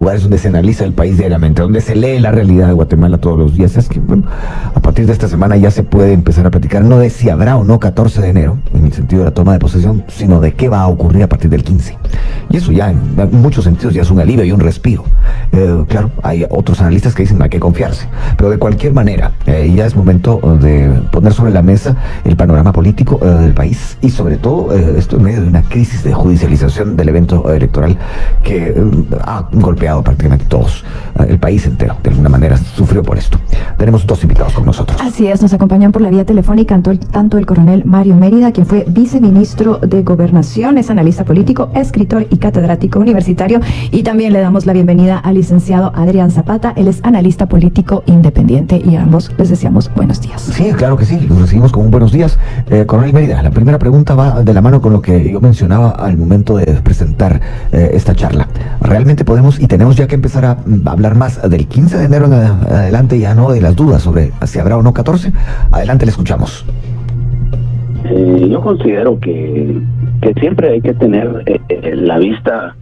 lugares donde se analiza el país diariamente, donde se lee la realidad de Guatemala todos los días. Es que, bueno, a partir de esta semana ya se puede empezar a platicar no de si habrá o no 14 de enero, en el sentido de la toma de posesión, sino de qué va a ocurrir a partir del 15. Y eso ya, en muchos sentidos, ya es un alivio y un respiro. Claro, hay otros analistas que dicen no hay que confiarse, pero de cualquier manera, ya es momento de poner sobre la mesa el panorama político del país y sobre todo esto en medio de una crisis de judicialización del evento electoral que ha golpeado prácticamente todos, el país entero, de alguna manera sufrió por esto. Tenemos dos invitados con nosotros. Así es, nos acompañan por la vía telefónica tanto el coronel Mario Mérida, quien fue viceministro de Gobernación, es analista político, escritor y catedrático universitario, y también le damos la bienvenida al licenciado Adrián Zapata, él es analista político independiente, y a ambos les deseamos buenos días. Sí, claro que sí, los recibimos con un buenos días. Coronel Mérida, la primera pregunta va de la mano con lo que yo mencionaba al momento de presentar esta charla. ¿Realmente podemos y tenemos ya que empezar a hablar más del 15 de enero en adelante, ya no de las dudas sobre si habrá o no 14? Adelante, le escuchamos. Yo considero que siempre hay que tener la vista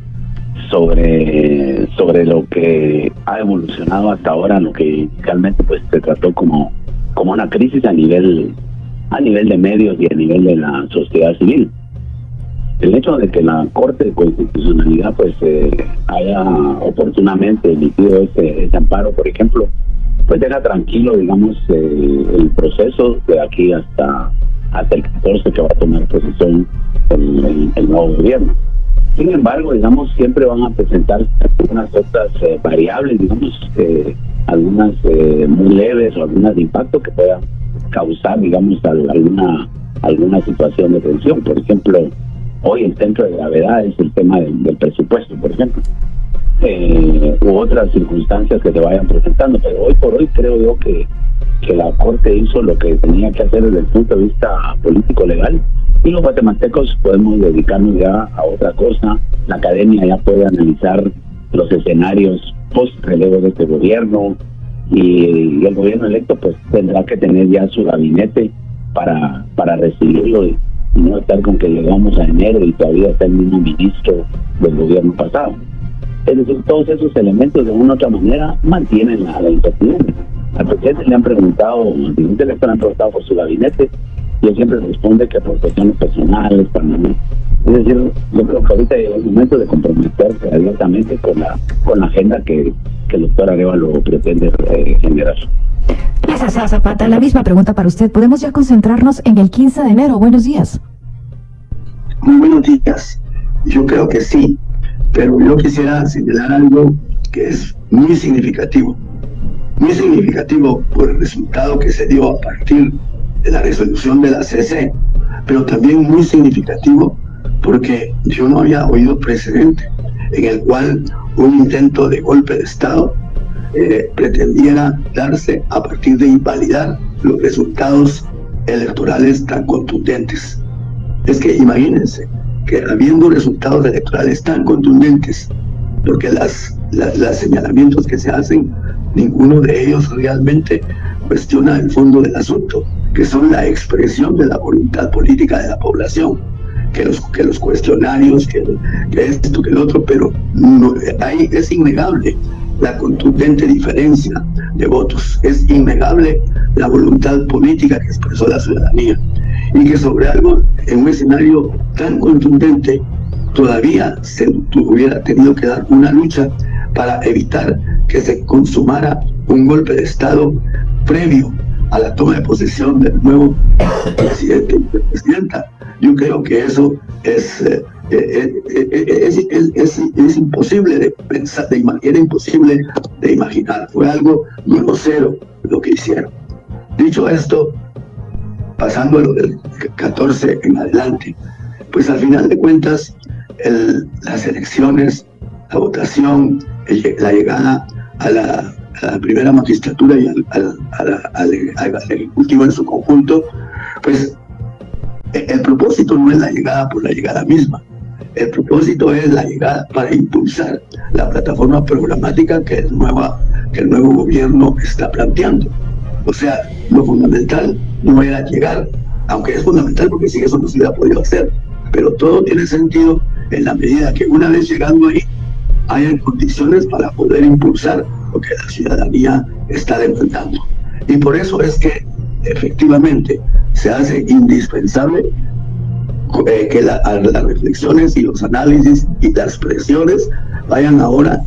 sobre lo que ha evolucionado hasta ahora, lo que realmente pues se trató como una crisis a nivel de medios y a nivel de la sociedad civil. El hecho de que la Corte de Constitucionalidad pues haya oportunamente emitido ese amparo, por ejemplo, pues deja tranquilo, digamos, el proceso de aquí hasta el 14 que va a tomar posesión el nuevo gobierno. Sin embargo, digamos, siempre van a presentar algunas otras variables, digamos, algunas muy leves o algunas de impacto que puedan causar, digamos, alguna situación de tensión. Por ejemplo, hoy el centro de gravedad es el tema del presupuesto, por ejemplo, u otras circunstancias que se vayan presentando. Pero hoy por hoy creo yo que la Corte hizo lo que tenía que hacer desde el punto de vista político-legal, y los guatemaltecos podemos dedicarnos ya a otra cosa. La academia ya puede analizar los escenarios post-relevo de este gobierno, y el gobierno electo pues tendrá que tener ya su gabinete para recibirlo y no estar con que llegamos a enero y todavía está el mismo ministro del gobierno pasado. Es decir, todos esos elementos de una u otra manera mantienen la incertidumbre. Al presidente le han preguntado, al presidente electo le han preguntado por su gabinete, y él siempre responde que por cuestiones personales, para mí. Es decir, yo creo que ahorita llegó el momento de comprometerse abiertamente con la agenda que el doctor Arévalo pretende generar. Licenciado Zapata, la misma pregunta para usted. ¿Podemos ya concentrarnos en el 15 de enero? Buenos días. Muy buenos días. Yo creo que sí, pero yo quisiera señalar algo que es muy significativo por el resultado que se dio a partir de la resolución de la CC, pero también muy significativo porque yo no había oído precedente en el cual un intento de golpe de Estado pretendiera darse a partir de invalidar los resultados electorales tan contundentes. Es que imagínense que habiendo resultados electorales tan contundentes, porque los señalamientos que se hacen, ninguno de ellos realmente cuestiona el fondo del asunto, que son la expresión de la voluntad política de la población, que los cuestionarios, que esto, que el otro, pero no, ahí es innegable la contundente diferencia de votos, es innegable la voluntad política que expresó la ciudadanía, y que sobre algo, en un escenario tan contundente, todavía se hubiera tenido que dar una lucha para evitar que se consumara un golpe de Estado previo a la toma de posesión del nuevo presidente y presidenta. Yo creo que eso es imposible de pensar, era imposible de imaginar. Fue algo grosero lo que hicieron. Dicho esto, pasando a lo del 14 en adelante, pues al final de cuentas, las elecciones, la votación, la llegada a la primera magistratura y al Ejecutivo en su conjunto, pues el propósito no es la llegada por la llegada misma. El propósito es la llegada para impulsar la plataforma programática que el nuevo gobierno está planteando. O sea, lo fundamental no era llegar, aunque es fundamental porque si eso no se hubiera podido hacer, pero todo tiene sentido en la medida que una vez llegando ahí hayan condiciones para poder impulsar lo que la ciudadanía está demandando. Y por eso es que efectivamente se hace indispensable que las reflexiones y los análisis y las presiones vayan ahora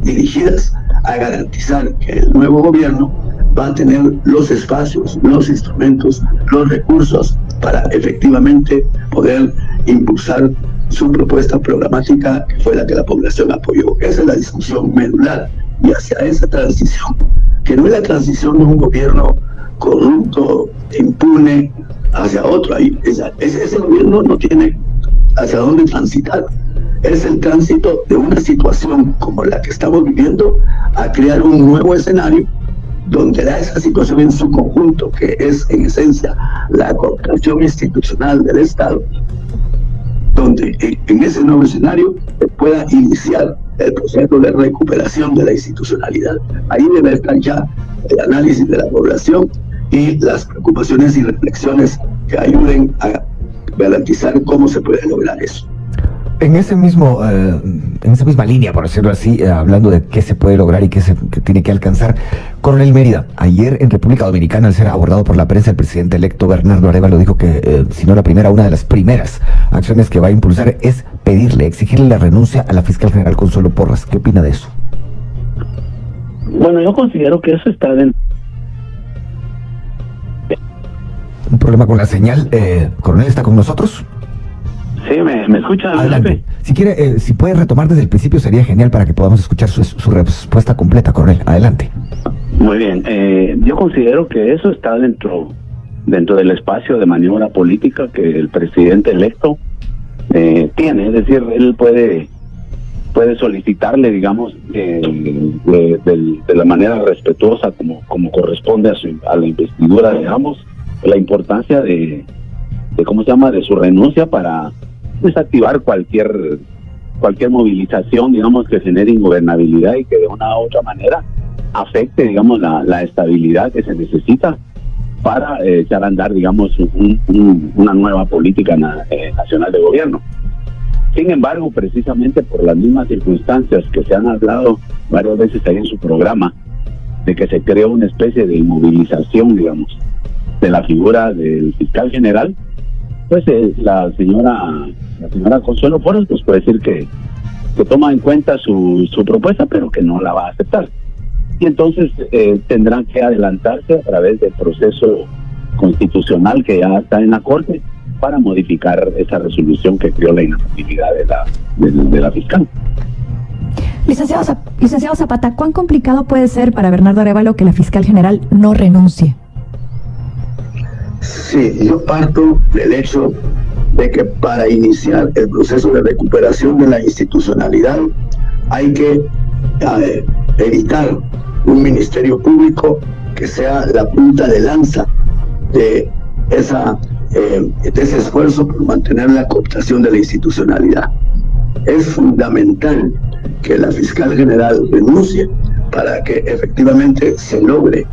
dirigidas a garantizar que el nuevo gobierno va a tener los espacios, los instrumentos, los recursos para efectivamente poder impulsar su propuesta programática, que fue la que la población apoyó. Esa es la discusión medular, y hacia esa transición, que no es la transición de un gobierno corrupto, impune, hacia otro. Ese gobierno no tiene hacia dónde transitar. Es el tránsito de una situación como la que estamos viviendo a crear un nuevo escenario donde da esa situación en su conjunto, que es en esencia la cooperación institucional del Estado, donde en ese nuevo escenario se pueda iniciar el proceso de recuperación de la institucionalidad. Ahí debe estar ya el análisis de la población y las preocupaciones y reflexiones que ayuden a garantizar cómo se puede lograr eso. En esa misma línea, por decirlo así, hablando de qué se puede lograr y qué tiene que alcanzar, Coronel Mérida, ayer en República Dominicana, al ser abordado por la prensa, el presidente electo Bernardo Arévalo dijo que, si no la primera, una de las primeras acciones que va a impulsar es exigirle la renuncia a la fiscal general Consuelo Porras. ¿Qué opina de eso? Bueno, yo considero que eso está dentro. Un problema con la señal. Coronel, ¿está con nosotros? Sí, ¿me escucha? Adelante. Si quiere, si puede retomar desde el principio, sería genial para que podamos escuchar su respuesta completa, Coronel. Adelante. Muy bien. Yo considero que eso está dentro del espacio de maniobra política que el presidente electo tiene. Es decir, él puede solicitarle, digamos, de la manera respetuosa como corresponde a la investidura, digamos, la importancia de su renuncia para desactivar cualquier movilización, digamos, que genere ingobernabilidad y que de una u otra manera afecte, digamos, la estabilidad que se necesita para echar a andar, digamos, una nueva política nacional de gobierno. Sin embargo, precisamente por las mismas circunstancias que se han hablado varias veces ahí en su programa, de que se creó una especie de inmovilización, digamos, de la figura del fiscal general, pues la señora Consuelo Porras pues puede decir que toma en cuenta su propuesta, pero que no la va a aceptar. Y entonces tendrán que adelantarse a través del proceso constitucional que ya está en la Corte para modificar esa resolución que creó la inhabilidad de la fiscal. Licenciado Zapata, ¿cuán complicado puede ser para Bernardo Arévalo que la fiscal general no renuncie? Sí, yo parto del hecho de que para iniciar el proceso de recuperación de la institucionalidad hay que evitar un ministerio público que sea la punta de lanza de ese esfuerzo por mantener la cooptación de la institucionalidad. Es fundamental que la fiscal general renuncie para que efectivamente se logre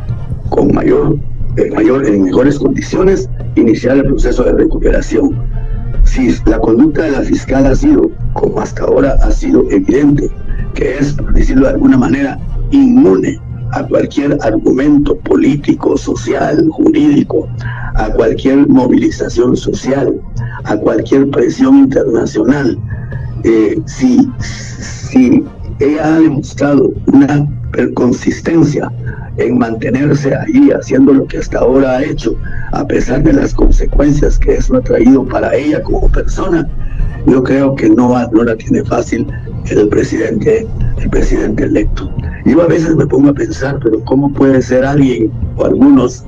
en mejores condiciones iniciar el proceso de recuperación. Si la conducta de la fiscal ha sido, como hasta ahora ha sido evidente, que es, por decirlo de alguna manera, inmune a cualquier argumento político, social, jurídico, a cualquier movilización social, a cualquier presión internacional, si ella ha demostrado una consistencia en mantenerse ahí haciendo lo que hasta ahora ha hecho, a pesar de las consecuencias que eso ha traído para ella como persona, yo creo que no la tiene fácil el presidente electo. Yo a veces me pongo a pensar, pero ¿cómo puede ser alguien o algunos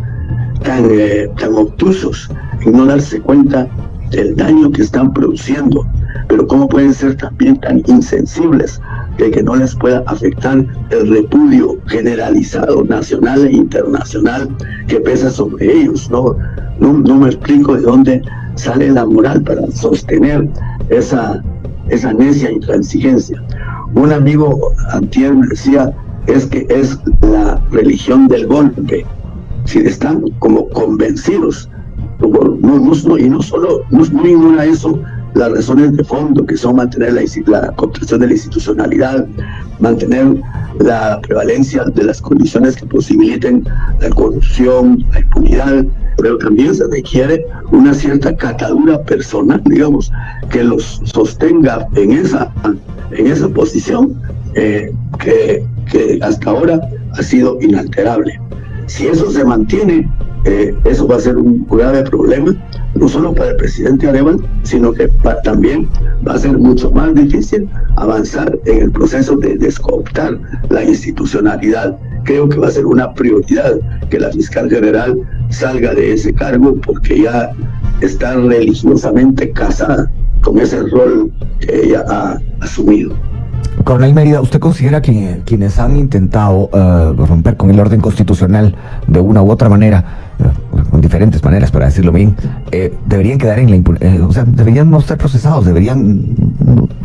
tan obtusos en no darse cuenta del daño que están produciendo? Pero ¿cómo pueden ser también tan insensibles de que no les pueda afectar el repudio generalizado, nacional e internacional, que pesa sobre ellos? No me explico de dónde sale la moral para sostener esa necia intransigencia. Un amigo antier me decía, es que es la religión del golpe. Si están como convencidos, y no ignora eso, las razones de fondo, que son mantener la cooptación de la institucionalidad, mantener la prevalencia de las condiciones que posibiliten la corrupción, la impunidad, pero también se requiere una cierta catadura personal, digamos, que los sostenga en esa posición que hasta ahora ha sido inalterable. Si eso se mantiene, eso va a ser un grave problema, no solo para el presidente Arevalo, sino que también va a ser mucho más difícil avanzar en el proceso de descooptar la institucionalidad. Creo que va a ser una prioridad que la fiscal general salga de ese cargo, porque ya está religiosamente casada con ese rol que ella ha asumido. Coronel Mérida, ¿usted considera que quienes han intentado romper con el orden constitucional de una u otra manera, con diferentes maneras para decirlo bien, deberían quedar en la impunidad? O sea, deberían no ser procesados, deberían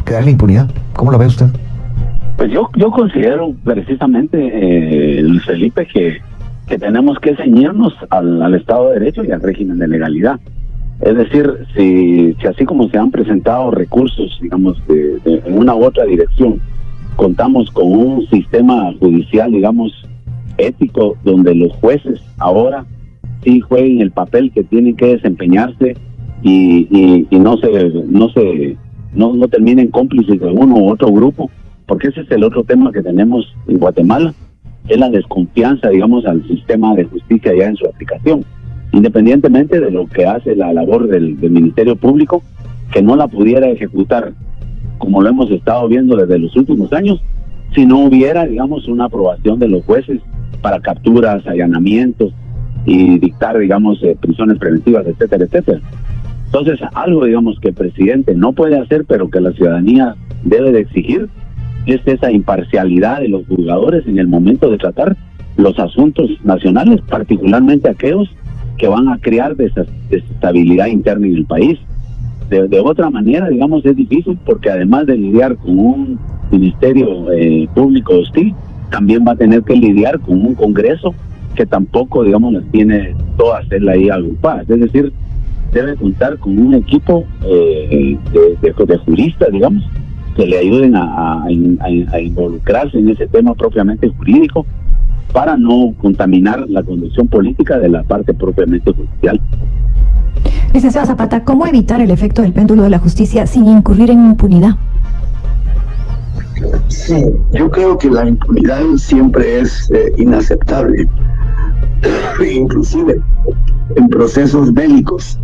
quedar en la impunidad? ¿Cómo lo ve usted? Pues yo considero precisamente, Luis Felipe, que tenemos que ceñirnos al Estado de Derecho y al régimen de legalidad. Es decir, si así como se han presentado recursos, digamos, en una u otra dirección, contamos con un sistema judicial, digamos, ético, donde los jueces ahora sí jueguen el papel que tienen que desempeñarse y no terminen cómplices de uno u otro grupo, porque ese es el otro tema que tenemos en Guatemala, es la desconfianza, digamos, al sistema de justicia ya en su aplicación, independientemente de lo que hace la labor del Ministerio Público, que no la pudiera ejecutar como lo hemos estado viendo desde los últimos años, si no hubiera, digamos, una aprobación de los jueces para capturas, allanamientos y dictar, digamos, prisiones preventivas, etcétera, etcétera. Entonces, algo, digamos, que el presidente no puede hacer, pero que la ciudadanía debe de exigir, es esa imparcialidad de los juzgadores en el momento de tratar los asuntos nacionales, particularmente aquellos que van a crear desestabilidad interna en el país. De otra manera, digamos, es difícil, porque además de lidiar con un ministerio público hostil, también va a tener que lidiar con un Congreso que tampoco, digamos, las tiene todas él ahí agrupadas. Es decir, debe contar con un equipo de juristas, digamos, que le ayuden a involucrarse en ese tema propiamente jurídico, para no contaminar la conducción política de la parte propiamente judicial. Licenciado Zapata, ¿cómo evitar el efecto del péndulo de la justicia sin incurrir en impunidad? Sí, yo creo que la impunidad siempre es inaceptable, inclusive en procesos bélicos,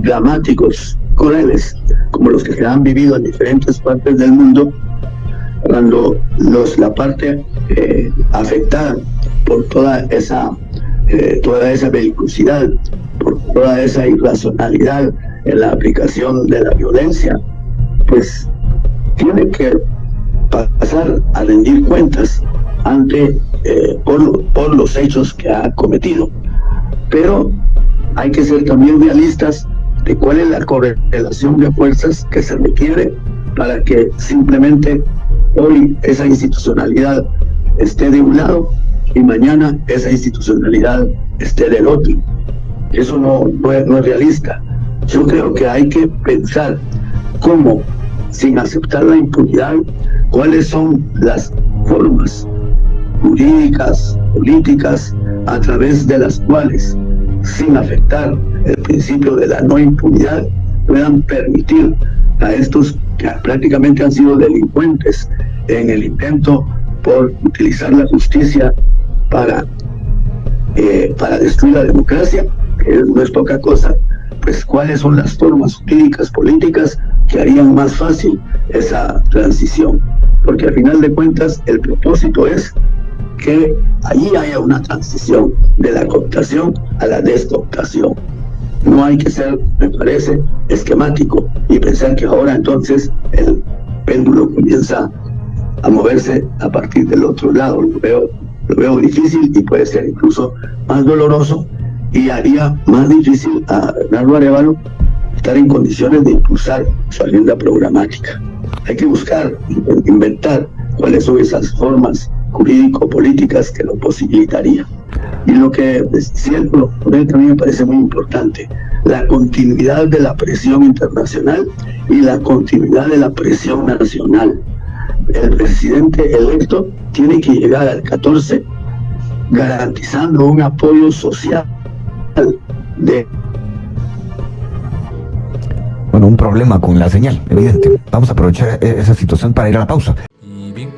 dramáticos, crueles, como los que se han vivido en diferentes partes del mundo, cuando la parte afectada por toda esa belicosidad, por toda esa irracionalidad en la aplicación de la violencia, pues tiene que pasar a rendir cuentas por los hechos que ha cometido. Pero hay que ser también realistas de cuál es la correlación de fuerzas que se requiere para que simplemente hoy esa institucionalidad esté de un lado y mañana esa institucionalidad esté del otro. Eso no es realista. Yo creo que hay que pensar cómo, sin aceptar la impunidad, cuáles son las formas jurídicas, políticas, a través de las cuales, sin afectar el principio de la no impunidad, puedan permitir a estos que prácticamente han sido delincuentes en el intento por utilizar la justicia para destruir la democracia, que no es poca cosa, pues cuáles son las formas jurídicas, políticas que harían más fácil esa transición, porque al final de cuentas el propósito es que allí haya una transición de la cooptación a la descooptación. No hay que ser, me parece, esquemático y pensar que ahora entonces el péndulo comienza a moverse a partir del otro lado. Lo veo difícil y puede ser incluso más doloroso, y haría más difícil a Bernardo Arévalo estar en condiciones de impulsar su agenda programática. Hay que buscar, inventar cuáles son esas formas jurídico-políticas que lo posibilitarían. Y lo que decía el coronel también me parece muy importante, la continuidad de la presión internacional y la continuidad de la presión nacional. El presidente electo tiene que llegar al 14 garantizando un apoyo social de... Bueno, un problema con la señal, evidente. Vamos a aprovechar esa situación para ir a la pausa. Y bien,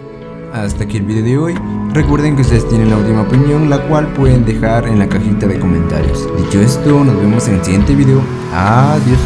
hasta aquí el video de hoy. Recuerden que ustedes tienen la última opinión, la cual pueden dejar en la cajita de comentarios. Dicho esto, nos vemos en el siguiente video. Adiós.